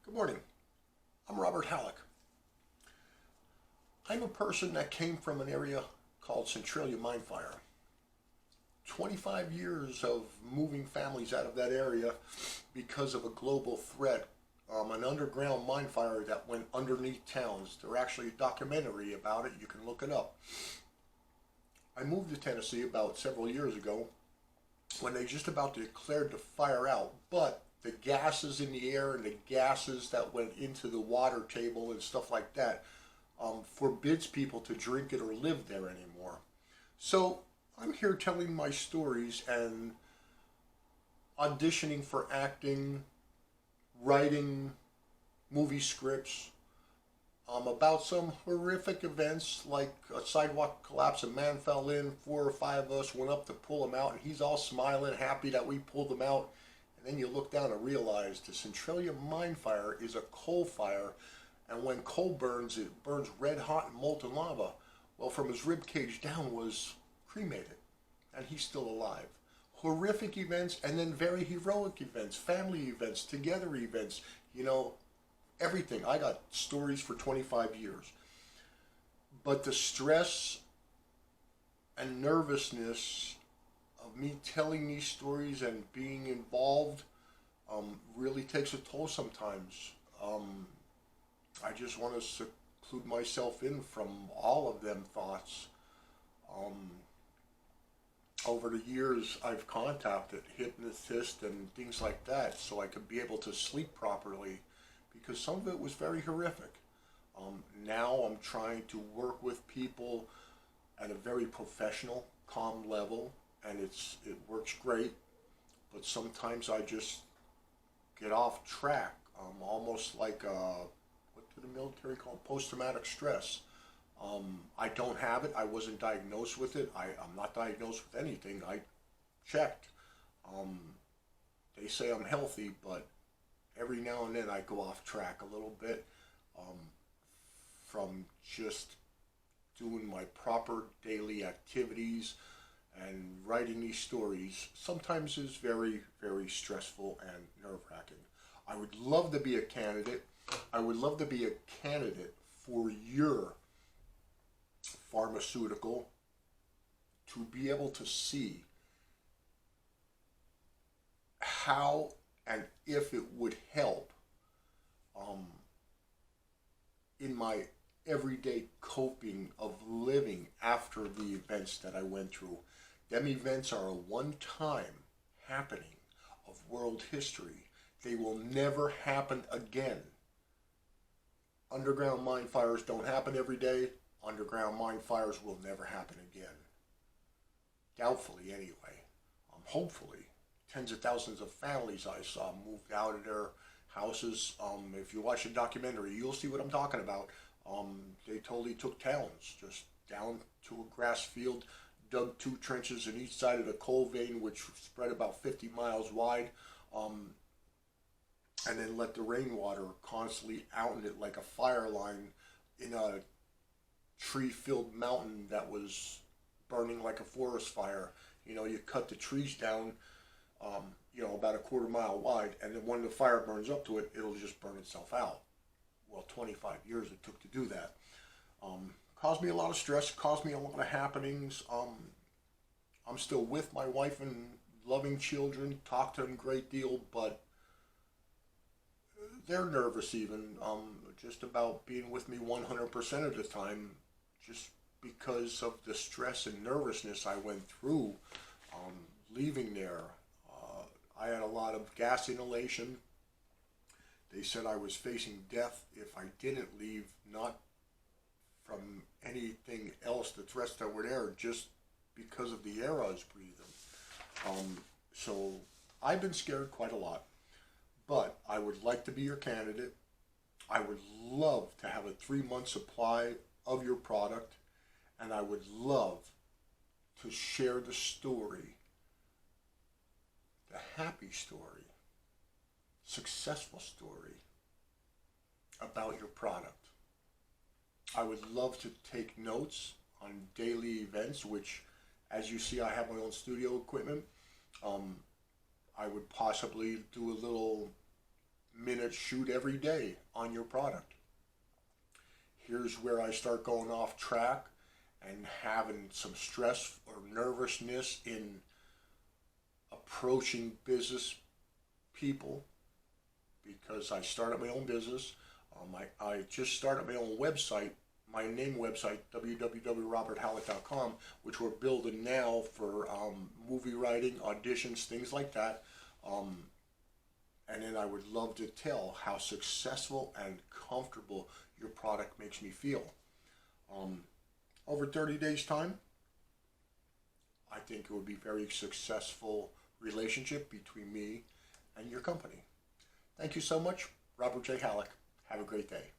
Good morning. I'm Robert Halleck. I'm a person that came from an area called Centralia Mine Fire. 25 years of moving families out of that area because of a global threat, an underground mine fire that went underneath towns. There's actually a documentary about it. You can look it up. I moved to Tennessee about several years ago when they just about declared the fire out, but the gases in the air and the gases that went into the water table and stuff like that forbids people to drink it or live there anymore. So I'm here telling my stories and auditioning for acting, writing movie scripts about some horrific events like a sidewalk collapse, a man fell in, 4 or 5 of us went up to pull him out, and he's all smiling, happy that we pulled him out. And then you look down and realize the Centralia mine fire is a coal fire, and when coal burns, it burns red hot and molten lava. Well, from his rib cage down was cremated, and he's still alive. Horrific events, and then very heroic events, family events, together events, everything. I got stories for 25 years. But the stress and nervousness of me telling these stories and being involved really takes a toll sometimes. I just want to seclude myself in from all of them thoughts. Over the years, I've contacted hypnotists and things like that so I could be able to sleep properly, because some of it was very horrific. Now I'm trying to work with people at a very professional, calm level, and it works great. But sometimes I just get off track, almost like what do the military call post-traumatic stress. I don't have it. I wasn't diagnosed with it. I'm not diagnosed with anything. I checked. They say I'm healthy, but every now and then I go off track a little bit from just doing my proper daily activities, and writing these stories sometimes is very, very stressful and nerve-wracking. I would love to be a candidate. I would love to be a candidate for your pharmaceutical, to be able to see how and if it would help in my everyday coping of living after the events that I went through. Them events are a one-time happening of world history. They will never happen again. Underground mine fires don't happen every day. Underground mine fires will never happen again. Doubtfully, anyway. Hopefully. Tens of thousands of families I saw moved out of their houses. If you watch the documentary, you'll see what I'm talking about. They totally took towns just down to a grass field, dug 2 trenches in each side of the coal vein, which spread about 50 miles wide, and then let the rainwater constantly out in it like a fire line in a tree-filled mountain that was burning like a forest fire. You cut the trees down, about a quarter mile wide, and then when the fire burns up to it, it'll just burn itself out. Well, 25 years it took to do that. Caused me a lot of stress, caused me a lot of happenings. I'm still with my wife and loving children, talk to them a great deal, but they're nervous even, just about being with me 100% of the time, just because of the stress and nervousness I went through leaving there. I had a lot of gas inhalation. They said I was facing death if I didn't leave, not from anything else, the threats that were there, just because of the air I was breathing. So I've been scared quite a lot, but I would like to be your candidate. I would love to have a 3-month supply of your product, and I would love to share the story, the happy story, successful story about your product. I would love to take notes on daily events, which, as you see, I have my own studio equipment. I would possibly do a little minute shoot every day on your product. Here's where I start going off track and having some stress or nervousness in approaching business people, because I started my own business. I just started my own website, my name website, www.roberthalleck.com, which we're building now for movie writing, auditions, things like that. And then I would love to tell how successful and comfortable your product makes me feel. Over 30 days time, I think it would be a very successful relationship between me and your company. Thank you so much, Robert J. Halleck. Have a great day.